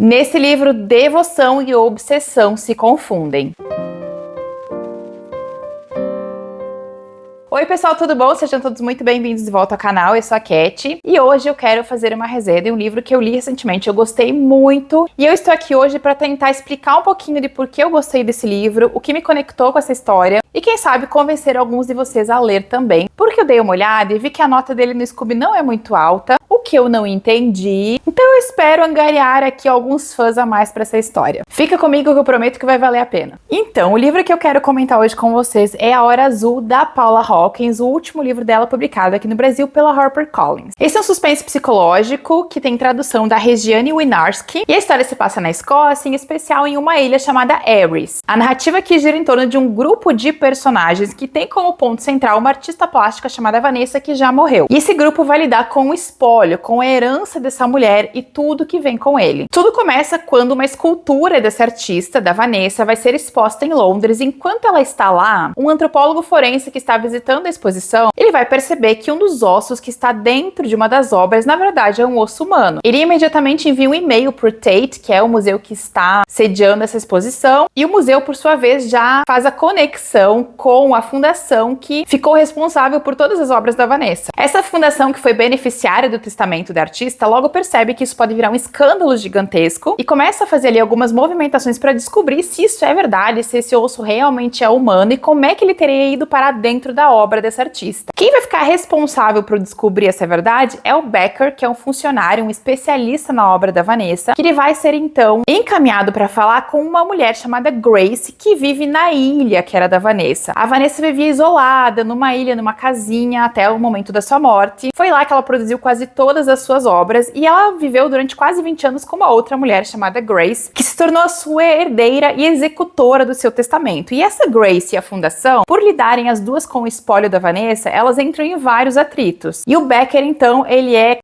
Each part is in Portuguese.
Nesse livro, devoção e obsessão se confundem. Oi pessoal, tudo bom? Sejam todos muito bem-vindos de volta ao canal, eu sou a Cat e hoje eu quero fazer uma resenha de um livro que eu li recentemente, eu gostei muito e eu estou aqui hoje para tentar explicar um pouquinho de por que eu gostei desse livro, o que me conectou com essa história e quem sabe convencer alguns de vocês a ler também, porque eu dei uma olhada e vi que a nota dele no Scoob não é muito alta, o que eu não entendi, então eu espero angariar aqui alguns fãs a mais para essa história. Fica comigo que eu prometo que vai valer a pena. Então, o livro que eu quero comentar hoje com vocês é A Hora Azul, da Paula Hawkins, o último livro dela publicado aqui no Brasil pela HarperCollins. Esse é um suspense psicológico que tem tradução da Regiane Wynarski e a história se passa na Escócia, em especial em uma ilha chamada Ares. A narrativa aqui gira em torno de um grupo de personagens que tem como ponto central uma artista plástica chamada Vanessa que já morreu. E esse grupo vai lidar com o espólio, com a herança dessa mulher e tudo que vem com ele. Tudo começa quando uma escultura dessa artista, da Vanessa, vai ser exposta em Londres. Enquanto ela está lá, um antropólogo forense que está visitando a exposição, ele vai perceber que um dos ossos que está dentro de uma das obras, na verdade, é um osso humano. Ele imediatamente envia um e-mail para o Tate, que é o museu que está sediando essa exposição, e o museu, por sua vez, já faz a conexão com a fundação que ficou responsável por todas as obras da Vanessa. Essa fundação, que foi beneficiária do testamento da artista, logo percebe que isso pode virar um escândalo gigantesco e começa a fazer ali algumas movimentações para descobrir se isso é verdade, se esse osso realmente é humano e como é que ele teria ido para dentro da obra dessa artista. Quem vai ficar responsável por descobrir essa verdade é o Becker, que é um funcionário, um especialista na obra da Vanessa, que ele vai ser então encaminhado para falar com uma mulher chamada Grace, que vive na ilha que era da Vanessa. A Vanessa vivia isolada, numa ilha, numa casinha, até o momento da sua morte. Foi lá que ela produziu quase todas as suas obras e ela viveu durante quase 20 anos com uma outra mulher chamada Grace, que se tornou a sua herdeira e executora do seu testamento. E essa Grace e a fundação, por lidarem as duas com o espólio da Vanessa, elas entram em vários atritos. E o Becker, então, ele é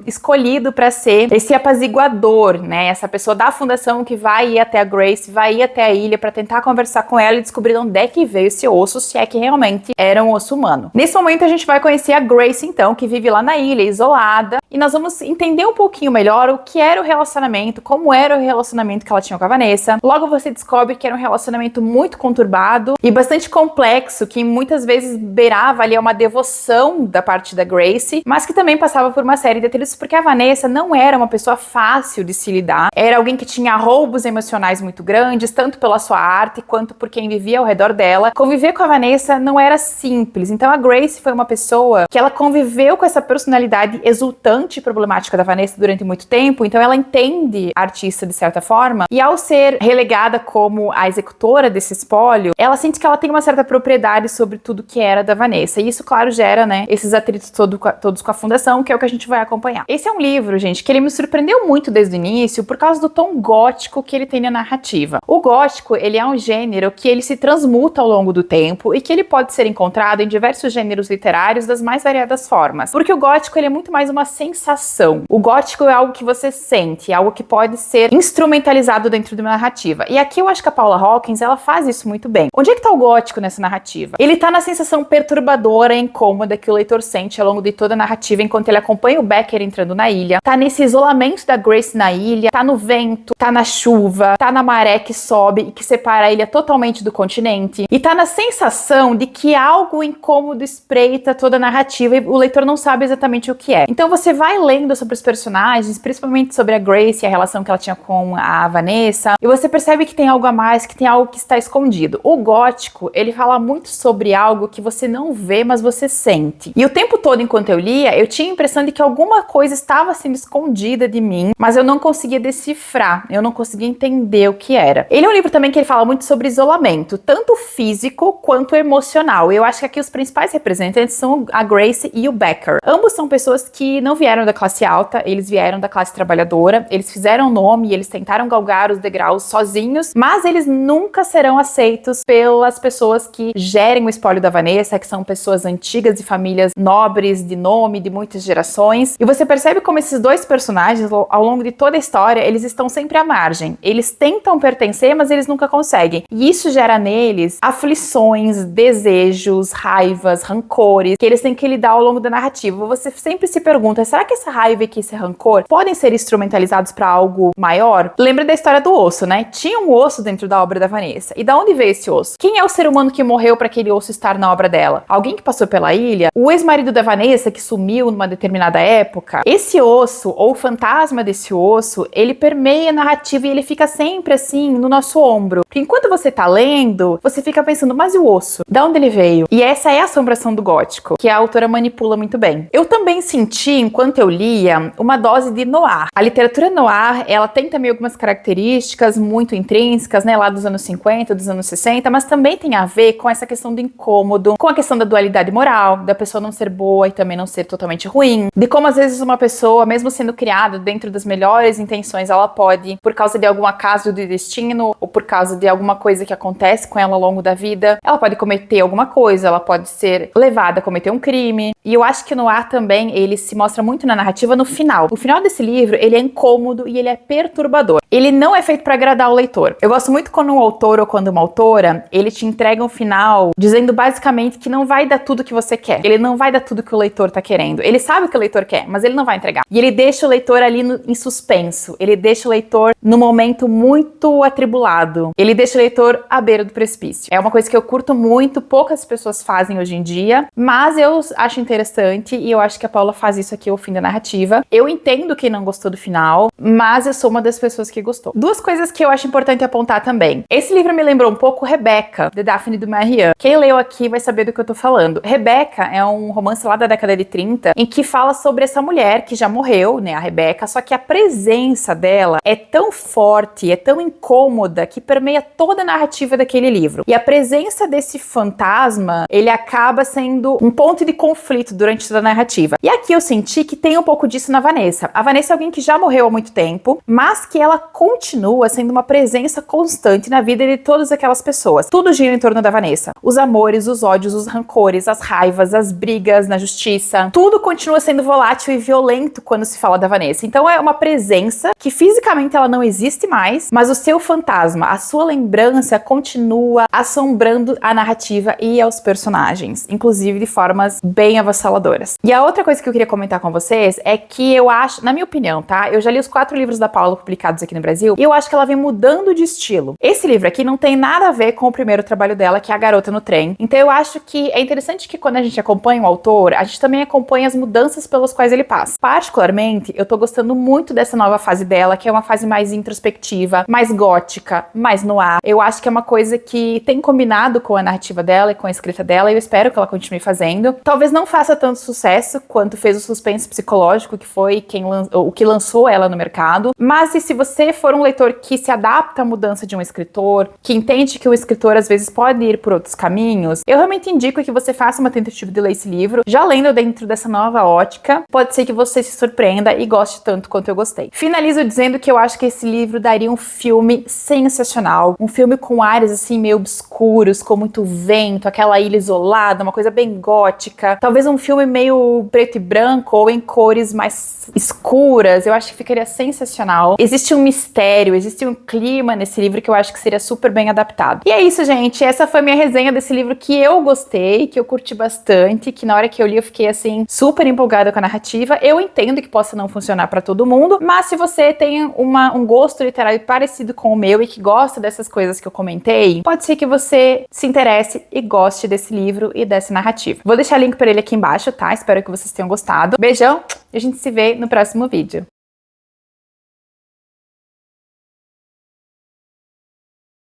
escolhido para ser esse apaziguador, né? Essa pessoa da fundação que vai ir até a Grace, vai ir até a ilha para tentar conversar com ela e descobrir de onde é que veio esse osso, se é que realmente era um osso humano. Nesse momento a gente vai conhecer a Grace, então, que vive lá na ilha, isolada, e nós vamos entender um pouquinho melhor o que era o relacionamento, como era o relacionamento que ela tinha com a Vanessa. Logo você descobre que era um relacionamento muito conturbado e bastante complexo, que muitas vezes beirava ali uma devoção da parte da Grace, mas que também passava por uma série de atritos, porque a Vanessa não era uma pessoa fácil de se lidar, era alguém que tinha roubos emocionais muito grandes, tanto pela sua arte quanto por quem vivia ao redor dela. Conviver com a Vanessa não era simples, então a Grace foi uma pessoa que ela conviveu com essa personalidade exultante e problemática da Vanessa durante muito tempo, então ela entende a artista de certa forma, e ao ser relegada como a executora desse espólio, ela sente que ela tem uma certa propriedade sobre tudo que era da Vanessa, e isso, claro, gera, né, esses atritos todos com a fundação, que é o que a gente vai acompanhar. Esse é um livro, gente, que ele me surpreendeu muito desde o início, por causa do tom gótico que ele tem na narrativa. O gótico, ele é um gênero que ele se transmuta ao longo do tempo, e que ele pode ser encontrado em diversos gêneros literários das mais variadas formas, porque o gótico, ele é muito mais uma sensação. O gótico é algo que você sente, é algo que pode ser instrumentalizado dentro de uma narrativa. E aqui eu acho que a Paula Hawkins, ela faz isso muito bem. Onde é que tá o gótico nessa narrativa? Ele tá na sensação perturbadora e incômoda que o leitor sente ao longo de toda a narrativa enquanto ele acompanha o Becker entrando na ilha. Tá nesse isolamento da Grace na ilha, tá no vento, tá na chuva, tá na maré que sobe e que separa a ilha totalmente do continente. E tá na sensação de que algo incômodo espreita toda a narrativa e o leitor não sabe exatamente o que é. Então você vai lendo sobre os personagens, principalmente sobre a Grace e a relação que ela tinha com a Vanessa, e você percebe que tem algo a mais, que tem algo que está escondido. O gótico, ele fala muito sobre algo que você não vê, mas você sente. E o tempo todo, enquanto eu lia, eu tinha a impressão de que alguma coisa estava sendo escondida de mim, mas eu não conseguia decifrar, eu não conseguia entender o que era. Ele é um livro também que ele fala muito sobre isolamento, tanto físico quanto emocional. Eu acho que aqui os principais representantes são a Grace e o Becker. Ambos são pessoas que não vieram da classe alta, eles vieram da classe trabalhadora, eles fizeram nome e eles tentaram galgar os degraus sozinhos, mas eles nunca serão aceitos pelas pessoas que gerem o espólio da Vanessa, que são pessoas antigas de famílias nobres, de nome, de muitas gerações. E você percebe como esses dois personagens, ao longo de toda a história, eles estão sempre à margem. Eles tentam pertencer, mas eles nunca conseguem. E isso gera neles aflições, desejos, raivas, rancores, que eles têm que lidar ao longo da narrativa. Você sempre se pergunta, essa será que essa raiva e que esse rancor podem ser instrumentalizados para algo maior? Lembra da história do osso, né? Tinha um osso dentro da obra da Vanessa. E da onde veio esse osso? Quem é o ser humano que morreu para aquele osso estar na obra dela? Alguém que passou pela ilha? O ex-marido da Vanessa que sumiu numa determinada época? Esse osso, ou o fantasma desse osso, ele permeia a narrativa e ele fica sempre assim no nosso ombro. Porque enquanto você tá lendo, você fica pensando, mas e o osso? Da onde ele veio? E essa é a assombração do gótico, que a autora manipula muito bem. Eu também senti, enquanto eu lia, uma dose de noir. A literatura noir, ela tem também algumas características muito intrínsecas, né, lá dos anos 50, dos anos 60, mas também tem a ver com essa questão do incômodo, com a questão da dualidade moral, da pessoa não ser boa e também não ser totalmente ruim, de como às vezes uma pessoa, mesmo sendo criada dentro das melhores intenções, ela pode, por causa de algum acaso do destino, ou por causa de alguma coisa que acontece com ela ao longo da vida, ela pode cometer alguma coisa, ela pode ser levada a cometer um crime. E eu acho que no ar também, ele se mostra muito na narrativa no final. O final desse livro, ele é incômodo e ele é perturbador. Ele não é feito para agradar o leitor. Eu gosto muito quando um autor ou quando uma autora, ele te entrega um final dizendo basicamente que não vai dar tudo que você quer. Ele não vai dar tudo que o leitor tá querendo. Ele sabe o que o leitor quer, mas ele não vai entregar. E ele deixa o leitor ali em suspenso. Ele deixa o leitor num momento muito atribulado. Ele deixa o leitor à beira do precipício. É uma coisa que eu curto muito, poucas pessoas fazem hoje em dia, mas eu acho interessante e eu acho que a Paula faz isso aqui ao fim da narrativa. Eu entendo quem não gostou do final, mas eu sou uma das pessoas que gostou. Duas coisas que eu acho importante apontar também. Esse livro me lembrou um pouco Rebecca, de Daphne du Maurier. Quem leu aqui vai saber do que eu tô falando. Rebecca é um romance lá da década de 30, em que fala sobre essa mulher que já morreu, né, a Rebecca, só que a presença dela é tão forte, é tão incômoda, que permeia toda a narrativa daquele livro. E a presença desse fantasma, ele acaba sendo um ponto de conflito durante toda a narrativa. E aqui eu senti que tem um pouco disso na Vanessa. A Vanessa é alguém que já morreu há muito tempo, mas que ela continua sendo uma presença constante na vida de todas aquelas pessoas. Tudo gira em torno da Vanessa. Os amores, os ódios, os rancores, as raivas, as brigas na justiça. Tudo continua sendo volátil e violento quando se fala da Vanessa. Então é uma presença que fisicamente ela não existe mais, mas o seu fantasma, a sua lembrança continua assombrando a narrativa e aos personagens, inclusive de formas bem avassaladoras. E a outra coisa que eu queria comentar com vocês é que eu acho, na minha opinião, tá? Eu já li os 4 livros da Paula publicados aqui no Brasil e eu acho que ela vem mudando de estilo. Esse livro aqui não tem nada a ver com o primeiro trabalho dela, que é A Garota no Trem. Então eu acho que é interessante que quando a gente acompanha um autor, a gente também acompanha as mudanças pelas quais ele passa. Particularmente, eu tô gostando muito dessa nova fase dela, que é uma fase mais introspectiva, mais gótica, mais noir. Eu acho que é uma coisa que tem combinado com a narrativa dela e com a escrita dela, e eu espero que ela continue fazendo. Talvez não faça tanto sucesso quanto fez o Suspense Psicológico, que foi o que lançou ela no mercado, mas e se você for um leitor que se adapta à mudança de um escritor, que entende que o escritor às vezes pode ir por outros caminhos, eu realmente indico que você faça uma tentativa de ler esse livro, já lendo dentro dessa nova ótica, pode ser que você se surpreenda e goste tanto quanto eu gostei. Finalizo dizendo que eu acho que esse livro daria um filme sensacional, um filme com áreas assim meio obscuros, com muito vento, aquela ilha isolada, uma coisa bem gótica, talvez um filme meio preto e branco ou em cores mais escuras, eu acho que ficaria sensacional. Existe um mistério, existe um clima nesse livro que eu acho que seria super bem adaptado. E é isso, gente, essa foi minha resenha desse livro que eu gostei, que eu curti bastante, que na hora que eu li eu fiquei assim super empolgada com a narrativa. Eu entendo que possa não funcionar pra todo mundo, mas se você tem um gosto literário parecido com o meu e que gosta dessas coisas que eu comentei, pode ser que você se interesse e goste desse livro e dessa narrativa. Vou deixar link para ele aqui embaixo, tá? Espero que vocês tenham gostado. Beijão e a gente se vê no próximo vídeo.